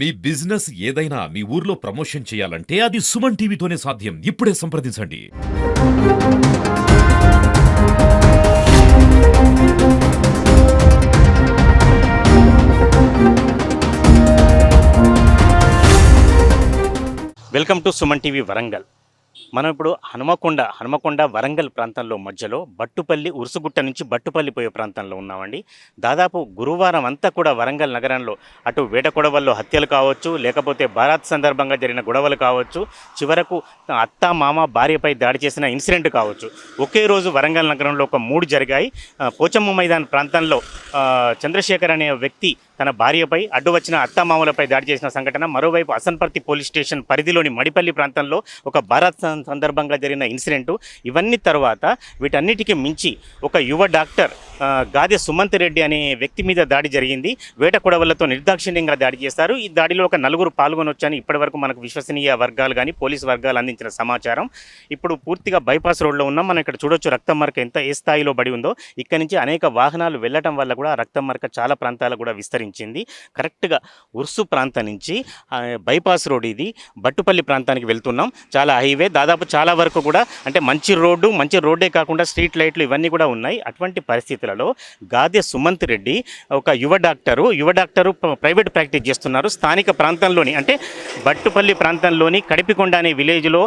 మీ business ఏదైనా మీ ఊర్లో promotion చేయాలంటే అది సుమన్ టీవీతోనే సాధ్యం. ఇప్పుడే సంప్రదించండి. Welcome to Suman TV Warangal. మనం ఇప్పుడు హనుమకొండ వరంగల్ ప్రాంతంలో మధ్యలో బట్టుపల్లి ఉరుసుగుట్ట నుంచి బట్టుపల్లి పోయే ప్రాంతంలో ఉన్నామండి. దాదాపు గురువారం అంతా కూడా వరంగల్ నగరంలో అటు వేట గొడవల్లో హత్యలు కావచ్చు, లేకపోతే బారాత్ సందర్భంగా జరిగిన గొడవలు కావచ్చు, చివరకు అత్త మామ భార్యపై దాడి చేసిన ఇన్సిడెంట్ కావచ్చు, ఒకే రోజు వరంగల్ నగరంలో ఒక 3 జరిగాయి. పోచమ్మ మైదాన్ ప్రాంతంలో చంద్రశేఖర్ అనే వ్యక్తి తన భార్యపై అడ్డు వచ్చిన అత్తామామలపై దాడి చేసిన సంఘటన, మరోవైపు అసన్పర్తి పోలీస్ స్టేషన్ పరిధిలోని మడిపల్లి ప్రాంతంలో ఒక భారత్ సందర్భంగా జరిగిన ఇన్సిడెంటు, ఇవన్నీ తర్వాత వీటన్నిటికీ మించి ఒక యువ డాక్టర్ గాదె సుమంత్ రెడ్డి అనే వ్యక్తి మీద దాడి జరిగింది. వేట కొడవలతో నిర్దాక్షిణ్యంగా దాడి చేశారు. ఈ దాడిలో ఒక 4 పాల్గొనొచ్చని ఇప్పటివరకు మనకు విశ్వసనీయ వర్గాలు కానీ పోలీసు వర్గాలు అందించిన సమాచారం. ఇప్పుడు పూర్తిగా బైపాస్ రోడ్లో ఉన్నాం. మనం ఇక్కడ చూడొచ్చు రక్తం మరక ఏ స్థాయిలో బడి ఉందో. ఇక్కడ నుంచి అనేక వాహనాలు వెళ్ళటం వల్ల కూడా రక్తం మరక చాలా ప్రాంతాలకు కూడా విస్తరించింది. కరెక్ట్గా ఉర్సు ప్రాంతం నుంచి బైపాస్ రోడ్ ఇది బట్టుపల్లి ప్రాంతానికి వెళ్తున్నాం. చాలా హైవే, దాదాపు చాలా వరకు కూడా అంటే మంచి రోడ్డే కాకుండా స్ట్రీట్ లైట్లు ఇవన్నీ కూడా ఉన్నాయి. అటువంటి పరిస్థితులలో గాదె సుమంత్ రెడ్డి ఒక యువ డాక్టరు ప్రైవేట్ ప్రాక్టీస్ చేస్తున్నారు. స్థానిక ప్రాంతంలోని అంటే బట్టుపల్లి ప్రాంతంలోని కడిపికొండ అనే విలేజ్లో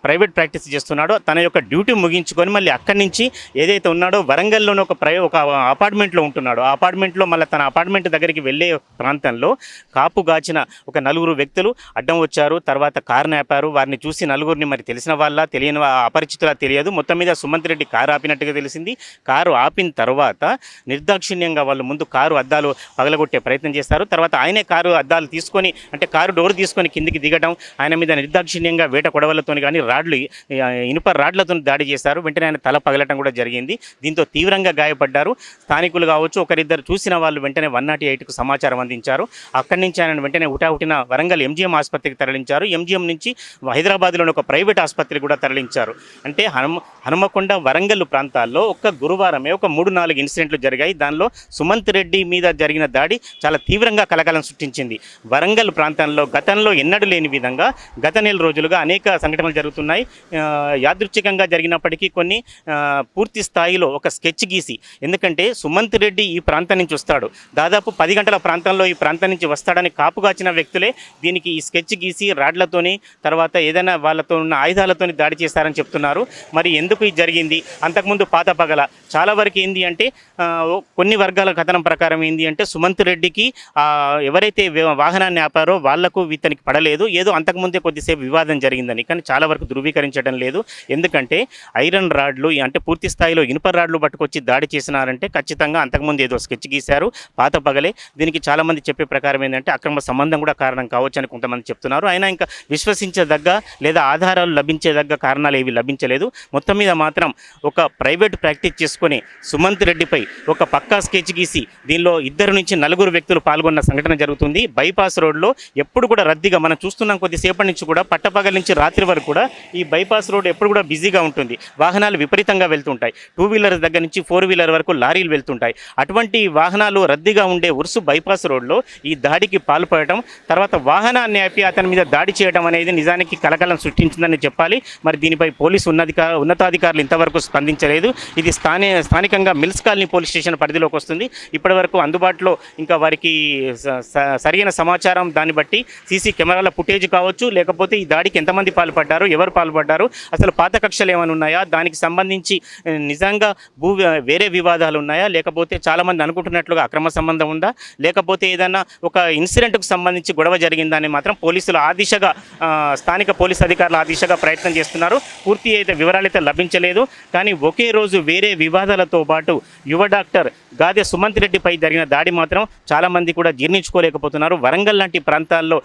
ప్రైవేట్ ప్రాక్టీస్ చేస్తున్నాడు. తన యొక్క డ్యూటీ ముగించుకొని మళ్ళీ అక్కడి నుంచి ఏదైతే ఉన్నాడో వరంగల్లోని ఒక అపార్ట్మెంట్లో ఉంటున్నాడు. ఆ అపార్ట్మెంట్లో మళ్ళీ తన అపార్ట్మెంట్ దగ్గరికి వెళ్ళే ప్రాంతంలో కాపుగాచిన ఒక 4 వ్యక్తులు అడ్డం వచ్చారు. తర్వాత కారు నాపారు. వారిని చూసి నలుగురిని మరి తెలిసిన వాళ్ళ తెలియని అపరిచితులా తెలియదు. మొత్తం మీద సుమంత్ రెడ్డి కారు ఆపినట్టుగా తెలిసింది. కారు ఆపిన తర్వాత నిర్దాక్షిణ్యంగా వాళ్ళు ముందు కారు అద్దాలు పగలగొట్టే ప్రయత్నం చేస్తారు. తర్వాత ఆయనే కారు అద్దాలు తీసుకొని అంటే కారు డోర్ తీసుకొని కిందికి దిగడం, ఆయన మీద నిర్దాక్షిణ్యంగా వేట కొడవలతో కానీ ఇనుప రాడ్లతో దాడి చేశారు. వెంటనే ఆయన తల పగలటం కూడా జరిగింది. దీంతో తీవ్రంగా గాయపడ్డారు. స్థానికులు కావచ్చు, ఒకరిద్దరు చూసిన వాళ్ళు వెంటనే 108కు సమాచారం అందించారు. అక్కడి నుంచి ఆయన వెంటనే హుటాహుటిన వరంగల్ ఎంజీఎం ఆసుపత్రికి తరలించారు. ఎంజీఎం నుంచి హైదరాబాద్లోని ఒక ప్రైవేట్ ఆసుపత్రికి కూడా తరలించారు. అంటే హనుమకొండ వరంగల్ ప్రాంతాల్లో ఒక్క గురువారమే ఒక 3-4 ఇన్సిడెంట్లు జరిగాయి. దానిలో సుమంత్ రెడ్డి మీద జరిగిన దాడి చాలా తీవ్రంగా కలకలం సృష్టించింది. వరంగల్ ప్రాంతంలో గతంలో ఎన్నడూ లేని విధంగా గత నెల రోజులుగా అనేక సంఘటనలు జరుగుతున్నాయి. యాదృచ్ఛికంగా జరిగినప్పటికీ కొన్ని పూర్తి స్థాయిలో ఒక స్కెచ్ గీసి, ఎందుకంటే సుమంత్ రెడ్డి ఈ ప్రాంతం నుంచి వస్తాడు, దాదాపు 10 గంటల ప్రాంతంలో ఈ ప్రాంతం నుంచి వస్తాడని కాపుగాచిన వ్యక్తులే దీనికి ఈ స్కెచ్ గీసి రాడ్లతోని తర్వాత ఏదైనా వాళ్ళతో ఉన్న ఆయుధాలతోని దాడి చేశారని చెప్తున్నారు. మరి ఎందుకు ఇది జరిగింది? అంతకుముందు పాత పగల చాలా వరకు ఏంది అంటే కొన్ని వర్గాల కథనం ప్రకారం ఏంది అంటే సుమంత్ రెడ్డికి ఎవరైతే వాహనాన్ని ఆపారో వాళ్లకు ఇతనికి పడలేదు, ఏదో అంతకుముందే కొద్దిసేపు వివాదం జరిగిందని. కానీ చాలా వరకు ధృవీకరించడం లేదు. ఎందుకంటే ఐరన్ రాడ్లు అంటే పూర్తి స్థాయిలో ఇనుప రాడ్లు పట్టుకొచ్చి దాడి చేసినారంటే ఖచ్చితంగా అంతకుముందు ఏదో స్కెచ్ గీశారు, పాత పగలే. దీనికి చాలామంది చెప్పే ప్రకారం ఏంటంటే అక్రమ సంబంధం కూడా కారణం కావచ్చు అని కొంతమంది చెప్తున్నారు. అయినా ఇంకా విశ్వసించదగ్గ లేదా ఆధారాలు లభించేదగ్గ కారణాలు ఏవి లభించలేదు. మొత్తం మీద మాత్రం ఒక ప్రైవేట్ ప్రాక్టీస్ చేసుకొని సుమంత్ రెడ్డిపై ఒక పక్కా స్కెచ్ గీసి దీనిలో 2 నుంచి 4 వ్యక్తులు పాల్గొన్న సంఘటన జరుగుతుంది. బైపాస్ రోడ్లో ఎప్పుడు కూడా రద్దీగా మనం చూస్తున్నాం. కొద్దిసేపటి నుంచి కూడా పట్టపగల నుంచి రాత్రి వరకు కూడా ఈ బైపాస్ రోడ్ ఎప్పుడు కూడా బిజీగా ఉంటుంది. వాహనాలు విపరీతంగా వెళ్తుంటాయి. 2 వీలర్ దగ్గర నుంచి 4 వీలర్ వరకు లారీలు వెళ్తుంటాయి. అటువంటి వాహనాలు రద్దీగా ఉండే ఉరుసు బైపాస్ రోడ్లో ఈ దాడికి పాల్పడటం, తర్వాత వాహనాన్ని ఆపి అతని మీద దాడి చేయడం అనేది నిజానికి కలకలం సృష్టించిందని చెప్పాలి. మరి దీనిపై పోలీసు ఉన్నతాధికారులు ఇంతవరకు స్పందించలేదు. ఇది స్థానికంగా మిల్స్ కాలనీ పోలీస్ స్టేషన్ పరిధిలోకి వస్తుంది. ఇప్పటివరకు అందుబాటులో ఇంకా వారికి సరైన సమాచారం దాన్ని బట్టి సీసీ కెమెరాల ఫుటేజ్ కావచ్చు, లేకపోతే ఈ దాడికి ఎంతమంది పాల్పడ్డారు, ఎవరు పాల్పడ్డారు, అసలు పాత కక్షలు ఏమైనా ఉన్నాయా, దానికి సంబంధించి నిజంగా వేరే వివాదాలు ఉన్నాయా, లేకపోతే చాలామంది అనుకుంటున్నట్లుగా అక్రమ సంబంధం ఉందా, లేకపోతే ఏదైనా ఒక ఇన్సిడెంట్కు సంబంధించి గొడవ జరిగిందని మాత్రం పోలీసులు ఆ దిశగా స్థానిక పోలీసు అధికారులు ఆ దిశగా ప్రయత్నం చేస్తున్నారు. పూర్తి అయితే వివరాలైతే లభించలేదు. కానీ ఒకే రోజు వేరే వివాదాలతో పాటు యువ డాక్టర్ గాదె సుమంత్ రెడ్డిపై జరిగిన దాడి మాత్రం చాలామంది కూడా జీర్ణించుకోలేకపోతున్నారు. వరంగల్ లాంటి ప్రాంతాల్లో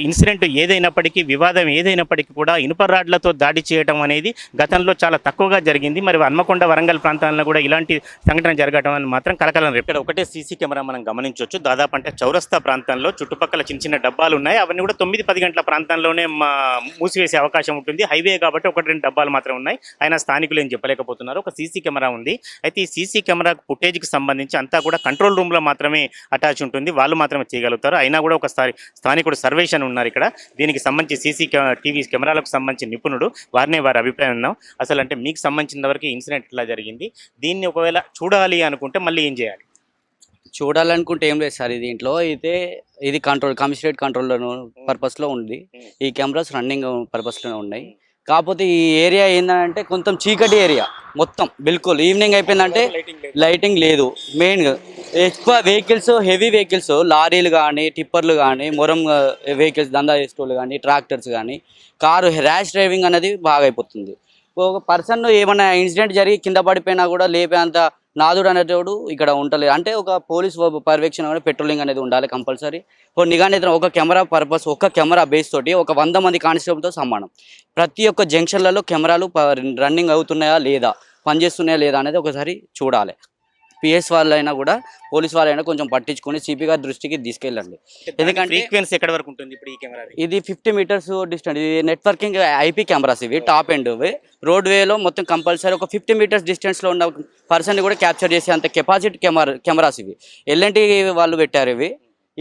ఇన్సిడెంట్ ఏదైనప్పటికీ, వివాదం ఏదైనప్పటికీ కూడా ఇనుప రాడ్లతో దాడి చేయడం అనేది గతంలో చాలా తక్కువగా జరిగింది. మరి హన్మకొండ వరంగల్ ప్రాంతాల్లో కూడా ఇలాంటి సంఘటన జరగడం అని మాత్రం కలకలం రేపు. ఇక్కడ ఒకటే సీసీ కెమెరా మనం గమనించవచ్చు. దాదాపు అంటే చౌరస్తా ప్రాంతంలో చుట్టుపక్కల చిన్న చిన్న డబ్బాలు ఉన్నాయి. అవన్నీ కూడా 9-10 గంటల ప్రాంతంలోనే మూసివేసే అవకాశం ఉంటుంది. హైవే కాబట్టి 1-2 డబ్బాలు మాత్రం ఉన్నాయి. అయినా స్థానికులు ఏం చెప్పలేకపోతున్నారు. ఒక సీసీ కెమెరా ఉంది. అయితే ఈ సీసీ కెమెరా ఫుటేజ్కి సంబంధించి అంతా కూడా కంట్రోల్ రూమ్లో మాత్రమే అటాచ్ ఉంటుంది. వాళ్ళు మాత్రమే చేయగలుగుతారు. అయినా కూడా ఒకసారి స్థానికుడు సర్వేషన్ ఉన్నారు ఇక్కడ. దీనికి సంబంధించి టీవీ కెమెరాలకు సంబంధించి నిపుణుడు వారి అభిప్రాయం ఉన్నాం. అసలు అంటే మీకు సంబంధించిన వరకు ఇన్సిడెంట్ ఇట్లా జరిగింది. దీన్ని ఒకవేళ చూడాలి అనుకుంటే మళ్ళీ ఏం చేయాలి? చూడాలనుకుంటే ఏం లేదు సార్. దీంట్లో అయితే ఇది కమిషనరేట్ కంట్రోల్ పర్పస్లో ఉంది. ఈ కెమెరాస్ రన్నింగ్ పర్పస్లోనే ఉన్నాయి. కాకపోతే ఈ ఏరియా ఏంటంటే కొంచెం చీకటి ఏరియా మొత్తం. బిల్కుల్ ఈవినింగ్ అయిపోయిందంటే లైటింగ్ లేదు. మెయిన్గా ఎక్కువ వెహికల్స్, హెవీ వెహికల్స్, లారీలు కానీ, టిప్పర్లు కానీ, మొరం వెహికల్స్, దందా చేసేటోళ్ళు కానీ, ట్రాక్టర్స్ కానీ, కారు ర్యాష్ డ్రైవింగ్ అనేది బాగా అయిపోతుంది. ఒక పర్సన్ ఏమైనా ఇన్సిడెంట్ జరిగి కింద పడిపోయినా కూడా లేపేంత నాదుడు అనేటోడు ఇక్కడ ఉండలేదు. అంటే ఒక పోలీస్ పర్యవేక్షణ కానీ పెట్రోలింగ్ అనేది ఉండాలి కంపల్సరీ. నిఘా నియంత్రణ ఒక కెమెరా పర్పస్, ఒక కెమెరా బేస్ తోటి ఒక 100 మంది కానిస్టేబుల్తో సమానం. ప్రతి ఒక్క జంక్షన్లలో కెమెరాలు రన్నింగ్ అవుతున్నాయా లేదా, పనిచేస్తున్నాయా లేదా అనేది ఒకసారి చూడాలి. పిఎస్ వాళ్ళైనా కూడా, పోలీస్ వాళ్ళైనా కొంచెం పట్టించుకొని సిపి గారి దృష్టికి తీసుకెళ్ళండి. ఎందుకంటే ఫ్రీక్వెన్సీ ఎక్కడ వరకు ఉంటుంది ఇప్పుడు ఈ కెమెరా? ఇది 50 మీటర్స్ డిస్టెన్స్. ఇది నెట్వర్కింగ్ ఐపీ కెమెరాస్. ఇవి టాప్ ఎండ్ రోడ్ వేలో మొత్తం కంపల్సరీ ఒక 50 మీటర్స్ డిస్టెన్స్లో ఉన్న పర్సన్ని కూడా క్యాప్చర్ చేసే అంత కెపాసిటీ కెమెరాస్ ఇవి. ఎల్ఎన్టీ వాళ్ళు పెట్టారు ఇవి.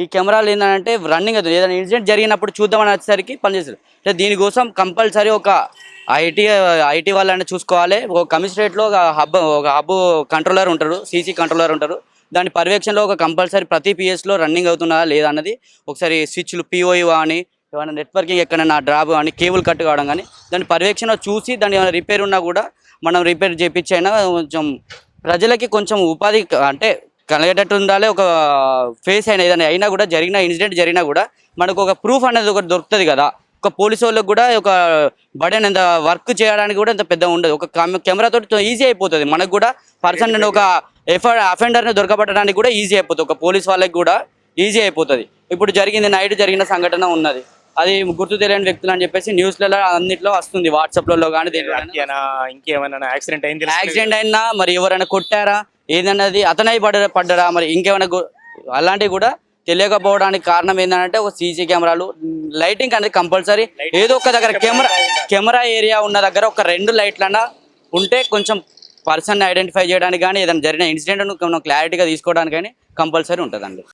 ఈ కెమెరాలు ఏంటంటే రన్నింగ్ అవుతుంది. ఏదైనా ఇన్సిడెంట్ జరిగినప్పుడు చూద్దామని వచ్చేసరికి పనిచేస్తారు. అంటే దీనికోసం కంపల్సరీ ఒక ఐటీ వాళ్ళని చూసుకోవాలి. ఒక కమిషనరేట్లో ఒక హబ్ కంట్రోలర్ ఉంటారు, సీసీ కంట్రోలర్ ఉంటారు. దాని పర్యవేక్షణలో ఒక కంపల్సరీ ప్రతి పిఎస్లో రన్నింగ్ అవుతుందా లేదా అన్నది ఒకసారి స్విచ్లు పిఓఈ కానీ, ఏమైనా నెట్వర్కింగ్ ఎక్కడైనా డ్రాప్ కానీ, కేబుల్ కట్ కావడం కానీ, దాని పర్యవేక్షణ చూసి దాని ఏమైనా రిపేర్ ఉన్నా కూడా మనం రిపేర్ చేయించి అయినా కొంచెం ప్రజలకి కొంచెం ఉపాధి అంటే కలిగేటట్టు ఉండాలి. ఒక ఫేస్ అయినా కూడా జరిగిన ఇన్సిడెంట్ జరిగినా కూడా మనకు ఒక ప్రూఫ్ అనేది ఒకటి దొరుకుతుంది కదా. ఒక పోలీసు వాళ్ళకి కూడా ఒక బర్డెన్ ఎంత వర్క్ చేయడానికి కూడా ఎంత పెద్ద ఉండదు. ఒక కెమెరాతో ఈజీ అయిపోతుంది. మనకు కూడా పర్సన్ ఒక అఫెండర్ని దొరకబట్టడానికి కూడా ఈజీ అయిపోతుంది. ఒక పోలీస్ వాళ్ళకి కూడా ఈజీ అయిపోతుంది. ఇప్పుడు నైట్ జరిగిన సంఘటన ఉన్నది. అది గుర్తు తెలియని వ్యక్తులు అని చెప్పేసి న్యూస్లలో అన్నింటిలో వస్తుంది, వాట్సాప్లలో కానీ ఇంకేమైనా యాక్సిడెంట్ అయినా మరి ఎవరైనా కొట్టారా ఏదన్నది అతనై పడ్డారా మరి ఇంకేమైనా అలాంటివి కూడా తెలియకపోవడానికి కారణం ఏంటంటే ఒక సీసీ కెమెరాలు, లైటింగ్ అనేది కంపల్సరీ. ఏదో ఒక దగ్గర కెమెరా ఏరియా ఉన్న దగ్గర ఒక 2 లైట్లన్నా ఉంటే కొంచెం పర్సన్ ఐడెంటిఫై చేయడానికి కానీ, ఏదైనా జరిగిన ఇన్సిడెంట్ను క్లారిటీగా తీసుకోవడానికి కానీ కంపల్సరీ ఉంటుందండి.